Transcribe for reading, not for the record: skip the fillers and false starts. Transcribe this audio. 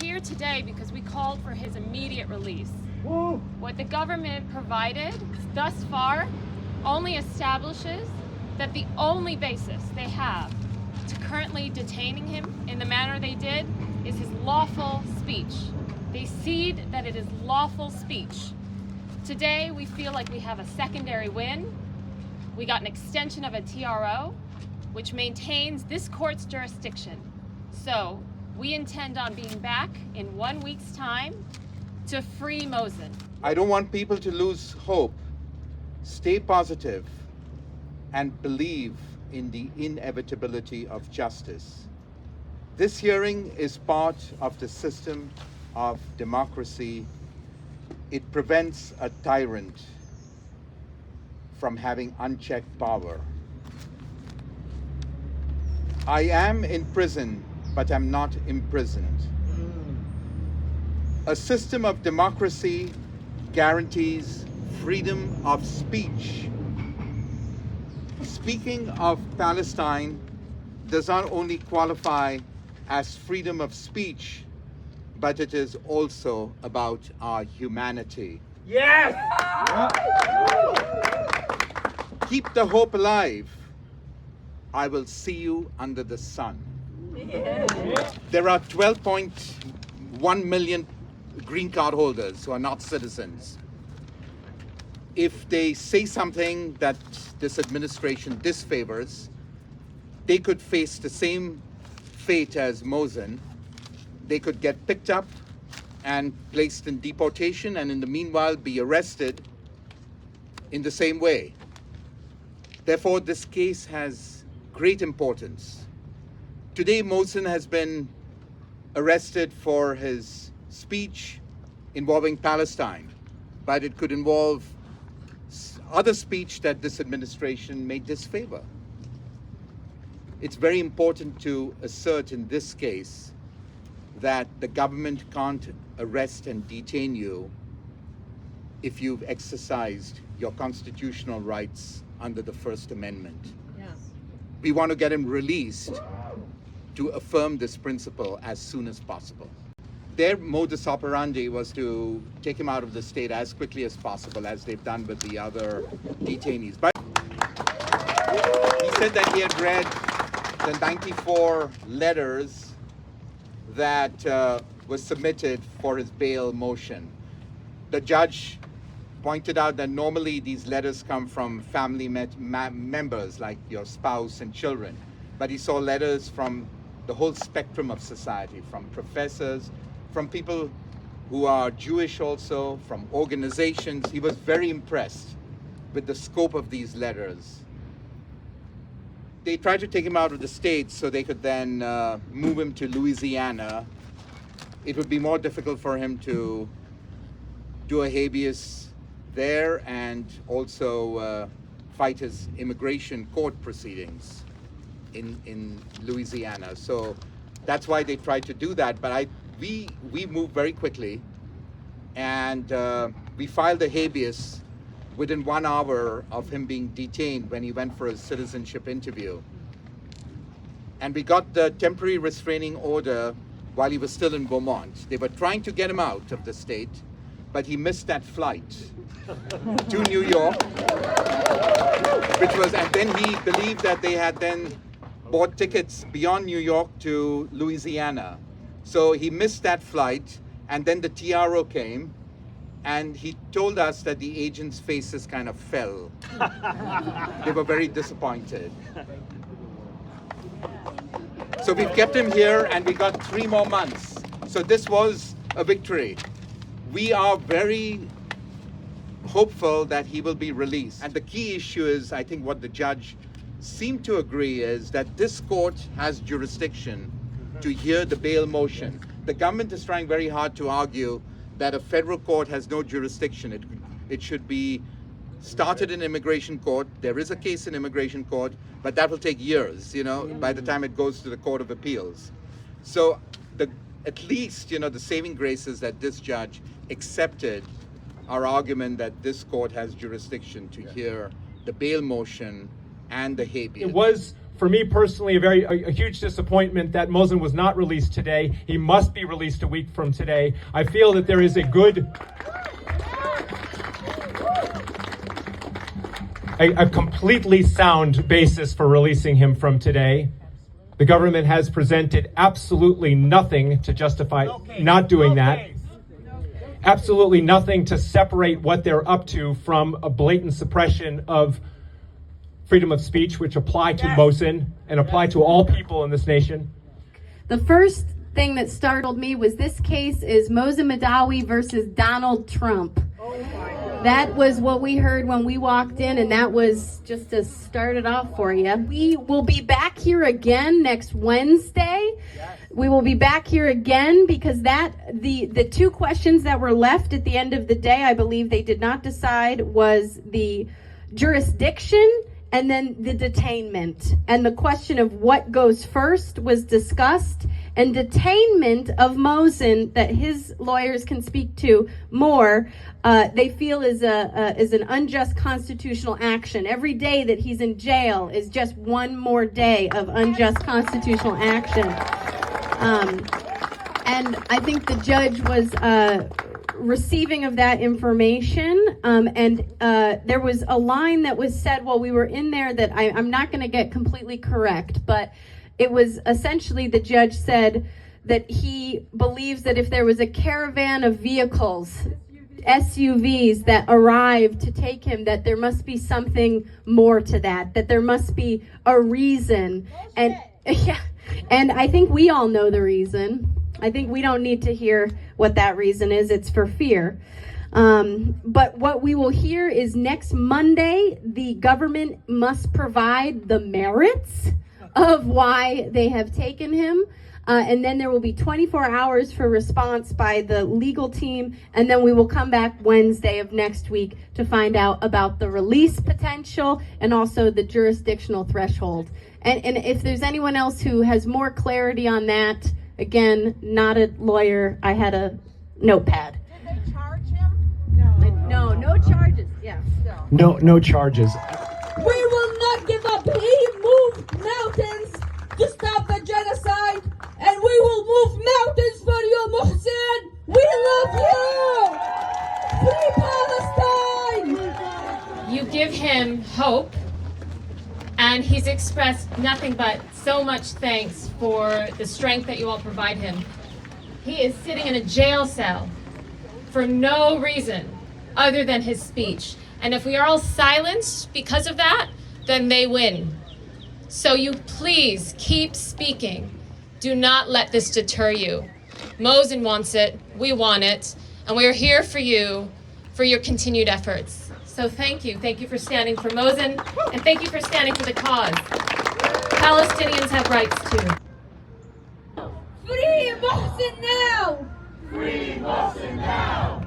here today because we called for his immediate release. What the government provided thus far only establishes that the only basis they have to currently detaining him in the manner they did is his lawful speech. They cede that it is lawful speech. Today, we feel like we have a secondary win. We got an extension of a TRO, which maintains this court's jurisdiction. So, we intend on being back in 1 week's time to free Mohsen. I don't want people to lose hope. Stay positive and believe in the inevitability of justice. This hearing is part of the system of democracy. It prevents a tyrant from having unchecked power. I am in prison, but I'm not imprisoned. A system of democracy guarantees freedom of speech. Speaking of Palestine does not only qualify as freedom of speech, but it is also about our humanity. Yes! Keep the hope alive. I will see you under the sun. There are 12.1 million green card holders who are not citizens. If they say something that this administration disfavors, they could face the same fate as Mohsen. They could get picked up and placed in deportation, and in the meanwhile be arrested in the same way. Therefore, this case has great importance. Today, Mohsen has been arrested for his speech involving Palestine, but it could involve other speech that this administration may disfavor. It's very important to assert in this case that the government can't arrest and detain you if you've exercised your constitutional rights under the First Amendment. Yes. We want to get him released to affirm this principle as soon as possible. Their modus operandi was to take him out of the state as quickly as possible, as they've done with the other detainees. But he said that he had read the 94 letters that were submitted for his bail motion. The judge pointed out that normally these letters come from family members like your spouse and children, but he saw letters from the whole spectrum of society, from professors, from people who are Jewish also, from organizations. He was very impressed with the scope of these letters. They tried to take him out of the state so they could then move him to Louisiana. It would be more difficult for him to do a habeas there and also fight his immigration court proceedings in Louisiana. So that's why they tried to do that. But we moved very quickly, and we filed a habeas within 1 hour of him being detained when he went for his citizenship interview. And we got the temporary restraining order while he was still in Vermont. They were trying to get him out of the state, but he missed that flight to New York, and then he believed that they had then bought tickets beyond New York to Louisiana. So he missed that flight, and then the TRO came, and he told us that the agents' faces kind of fell. They were very disappointed. So we've kept him here, and we got 3 more months. So this was a victory. We are very hopeful that he will be released. And the key issue is, I think what the judge seemed to agree is that this court has jurisdiction to hear the bail motion. The government is trying very hard to argue that a federal court has no jurisdiction. It should be started in immigration court. There is a case in immigration court, but that will take years, by the time it goes to the Court of Appeals. So at least, the saving grace is that this judge accepted our argument that this court has jurisdiction to hear the bail motion and the habeas. It was for me personally, a huge disappointment that Mohsen was not released today. He must be released a week from today. I feel that there is a completely sound basis for releasing him from today. The government has presented absolutely nothing to justify not doing that. Absolutely nothing to separate what they're up to from a blatant suppression of freedom of speech, which apply to Mohsen and apply to all people in this nation. The first thing that startled me was this case is Mohsen Mahdawi versus Donald Trump. That was what we heard when we walked in, and that was just to start it off for you. We will be back here again next Wednesday. We will be back here again because the two questions that were left at the end of the day, I believe they did not decide, was the jurisdiction and then the detainment. And the question of what goes first was discussed, and detainment of Mohsen, that his lawyers can speak to more, they feel is an unjust constitutional action. Every day that he's in jail is just one more day of unjust constitutional action. And I think the judge was receiving of that information, and there was a line that was said while we were in there that I'm not going to get completely correct, but it was essentially the judge said that he believes that if there was a caravan of vehicles, SUVs that arrived to take him, that there must be something more to that there must be a reason. And yeah, and I think we all know the reason. I think we don't need to hear what that reason is. It's for fear. But what we will hear is next Monday, the government must provide the merits of why they have taken him. And then there will be 24 hours for response by the legal team. And then we will come back Wednesday of next week to find out about the release potential and also the jurisdictional threshold. And if there's anyone else who has more clarity on that, again, not a lawyer, I had a notepad. Did they charge him? No charges. Yeah. No charges. We will not give up. He moved mountains to stop the genocide, and we will move mountains for you, Mohsen. We love you. Free Palestine. You give him hope, and he's expressed nothing but so much thanks for the strength that you all provide him. He is sitting in a jail cell for no reason other than his speech. And if we are all silenced because of that, then they win. So you please keep speaking. Do not let this deter you. Mohsen wants it, we want it, and we are here for you for your continued efforts. So thank you. Thank you for standing for Mohsen, and thank you for standing for the cause. Palestinians have rights too. Free Mohsen now! Free Mohsen now!